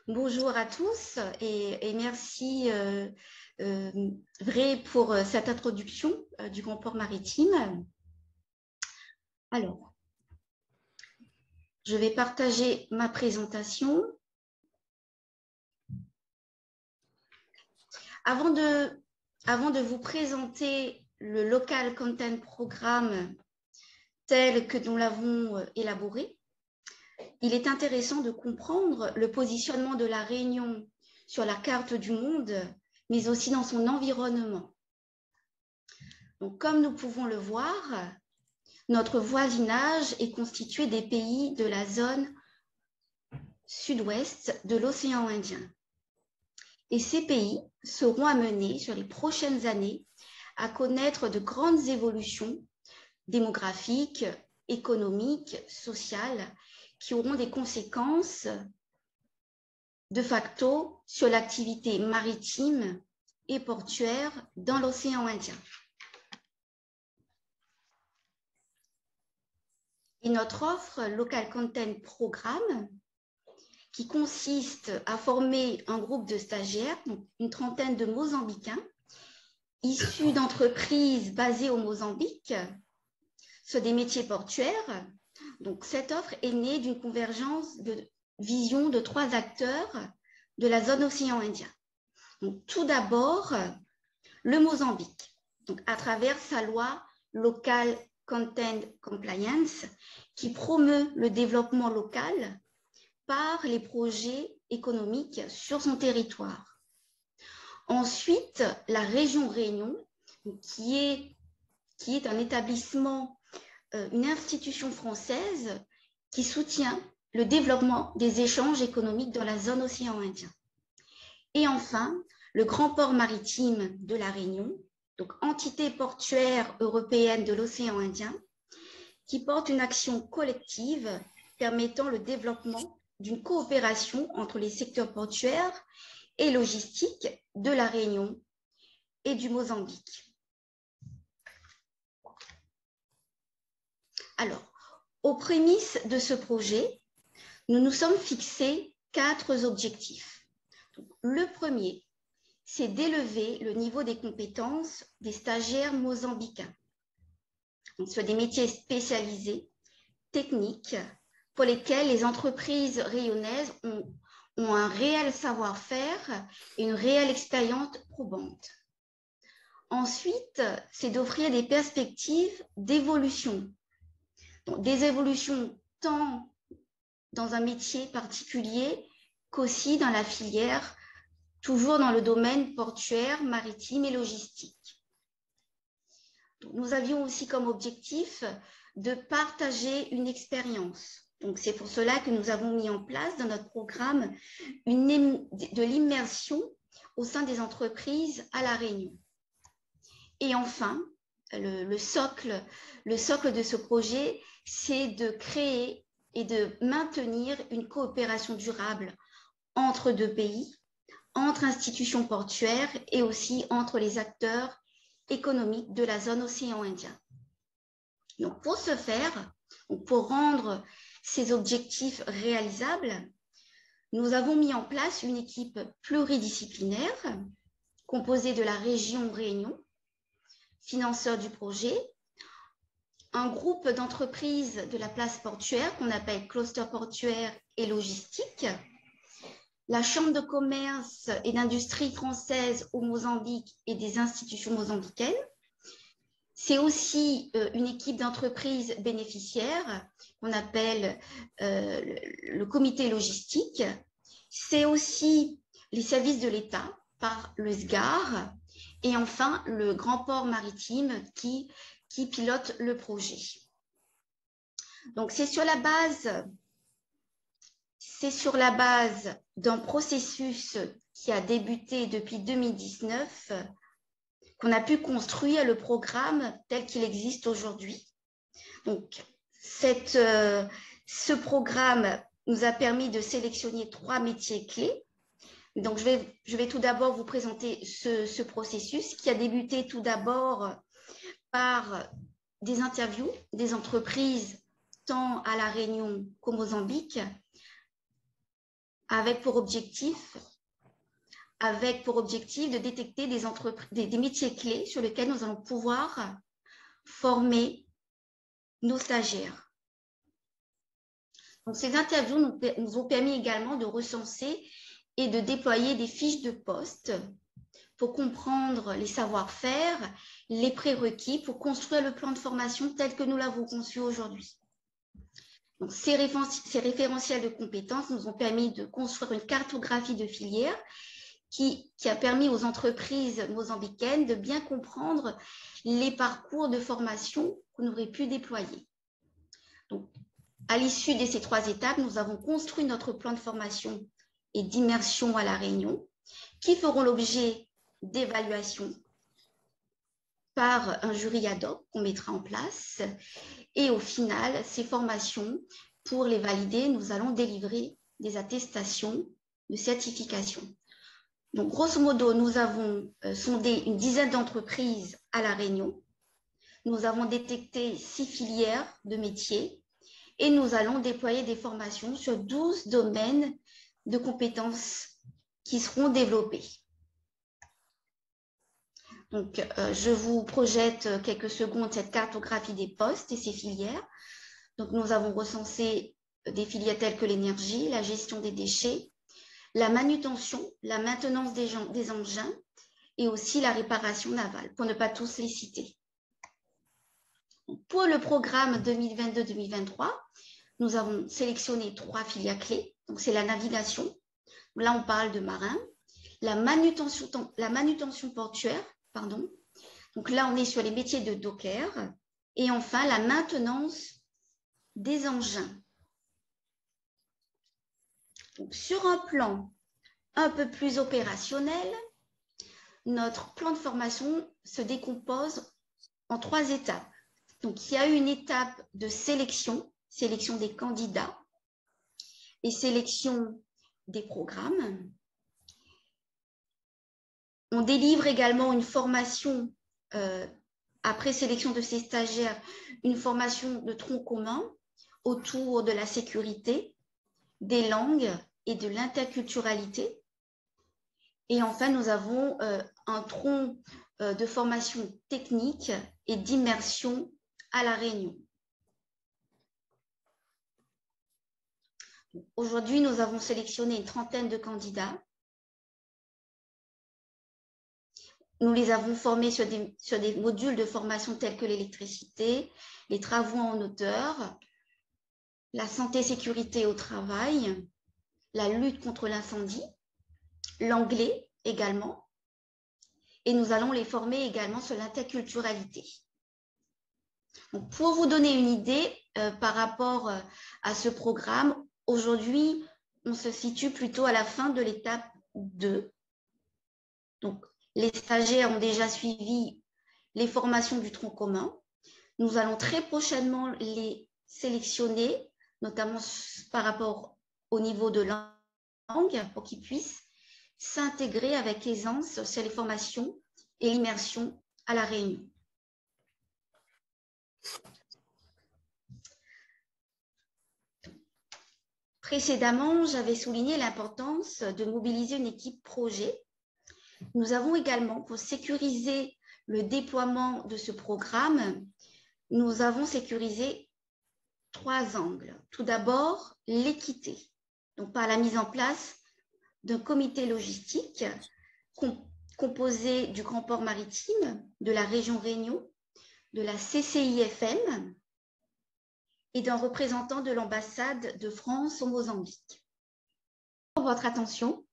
Bonjour à tous et merci Vrai pour cette introduction du Grand Port Maritime. Alors, je vais partager ma présentation. Avant de vous présenter le Local Content Programme tel que nous l'avons élaboré, il est intéressant de comprendre le positionnement de la Réunion sur la carte du monde, mais aussi dans son environnement. Donc, comme nous pouvons le voir, notre voisinage est constitué des pays de la zone sud-ouest de l'océan Indien. Et ces pays seront amenés sur les prochaines années à connaître de grandes évolutions démographiques, économiques, sociales, qui auront des conséquences de facto sur l'activité maritime et portuaire dans l'océan Indien. Et notre offre Local Content Programme, qui consiste à former un groupe de stagiaires, donc une trentaine de Mozambicains, issus d'entreprises basées au Mozambique, sur des métiers portuaires. Donc, cette offre est née d'une convergence de vision de 3 acteurs de la zone océan Indien. Donc, tout d'abord, le Mozambique, donc à travers sa loi Local Content Compliance, qui promeut le développement local par les projets économiques sur son territoire. Ensuite, la région Réunion, qui est un établissement, une institution française qui soutient le développement des échanges économiques dans la zone océan Indien. Et enfin, le Grand Port Maritime de la Réunion, donc entité portuaire européenne de l'océan Indien, qui porte une action collective permettant le développement d'une coopération entre les secteurs portuaires et logistiques de la Réunion et du Mozambique. Alors, aux prémices de ce projet, nous nous sommes fixés 4 objectifs. Donc, le premier, c'est d'élever le niveau des compétences des stagiaires mozambicains, donc sur des métiers spécialisés, techniques, pour lesquels les entreprises réunionnaises ont un réel savoir-faire et une réelle expérience probante. Ensuite, c'est d'offrir des perspectives d'évolution. Donc, des évolutions tant dans un métier particulier qu'aussi dans la filière, toujours dans le domaine portuaire, maritime et logistique. Donc, nous avions aussi comme objectif de partager une expérience. Donc, c'est pour cela que nous avons mis en place dans notre programme de l'immersion au sein des entreprises à La Réunion. Et enfin, le socle de ce projet, c'est de créer et de maintenir une coopération durable entre 2 pays, entre institutions portuaires et aussi entre les acteurs économiques de la zone océan Indien. Donc, pour ce faire, pour rendre ces objectifs réalisables, nous avons mis en place une équipe pluridisciplinaire composée de la région Réunion, financeur du projet, un groupe d'entreprises de la place portuaire qu'on appelle cluster portuaire et logistique, la Chambre de commerce et d'industrie française au Mozambique et des institutions mozambicaines. C'est aussi une équipe d'entreprises bénéficiaires qu'on appelle le comité logistique. C'est aussi les services de l'État par le SGAR et enfin le Grand Port Maritime qui pilote le projet. Donc, c'est sur la base d'un processus qui a débuté depuis 2019 qu'on a pu construire le programme tel qu'il existe aujourd'hui. Donc, ce programme nous a permis de sélectionner 3 métiers clés. Donc, je vais tout d'abord vous présenter ce processus qui a débuté tout d'abord par des interviews des entreprises tant à La Réunion qu'au Mozambique, avec pour objectif de détecter des métiers clés sur lesquels nous allons pouvoir former nos stagiaires. Donc, ces interviews nous ont permis également de recenser et de déployer des fiches de poste pour comprendre les savoir-faire, les prérequis pour construire le plan de formation tel que nous l'avons conçu aujourd'hui. Donc, ces référentiels de compétences nous ont permis de construire une cartographie de filières qui a permis aux entreprises mozambicaines de bien comprendre les parcours de formation qu'on aurait pu déployer. Donc, à l'issue de ces 3 étapes, nous avons construit notre plan de formation et d'immersion à La Réunion, qui feront l'objet d'évaluation par un jury ad hoc qu'on mettra en place. Et au final, ces formations, pour les valider, nous allons délivrer des attestations de certification. Donc, grosso modo, nous avons sondé une dizaine d'entreprises à La Réunion. Nous avons détecté 6 filières de métiers et nous allons déployer des formations sur 12 domaines de compétences qui seront développés. Donc, je vous projette quelques secondes cette cartographie des postes et ces filières. Donc, nous avons recensé des filières telles que l'énergie, la gestion des déchets, la manutention, la maintenance des engins et aussi la réparation navale, pour ne pas tous les citer. Pour le programme 2022-2023, nous avons sélectionné 3 filières clés. Donc, c'est la navigation. Là, on parle de marins. La manutention portuaire, pardon. Donc là, on est sur les métiers de docker. Et enfin, la maintenance des engins. Donc, sur un plan un peu plus opérationnel, notre plan de formation se décompose en 3 étapes. Donc, il y a une étape de sélection des candidats et sélection des programmes. On délivre également une formation, après sélection de ces stagiaires, une formation de tronc commun autour de la sécurité, des langues et de l'interculturalité. Et enfin, nous avons un tronc de formation technique et d'immersion à La Réunion. Aujourd'hui, nous avons sélectionné une trentaine de candidats. Nous les avons formés sur des modules de formation tels que l'électricité, les travaux en hauteur, la santé-sécurité au travail, la lutte contre l'incendie, l'anglais également. Et nous allons les former également sur l'interculturalité. Donc, pour vous donner une idée par rapport à ce programme, aujourd'hui, on se situe plutôt à la fin de l'étape 2. Donc, les stagiaires ont déjà suivi les formations du tronc commun. Nous allons très prochainement les sélectionner, notamment par rapport au niveau de langue, pour qu'ils puissent s'intégrer avec aisance sur les formations et l'immersion à La Réunion. Précédemment, j'avais souligné l'importance de mobiliser une équipe projet. Nous avons également, pour sécuriser le déploiement de ce programme, nous avons sécurisé 3 angles. Tout d'abord, l'équité, donc par la mise en place d'un comité logistique composé du Grand Port Maritime, de la région Réunion, de la CCIFM et d'un représentant de l'ambassade de France au Mozambique. Pour votre attention,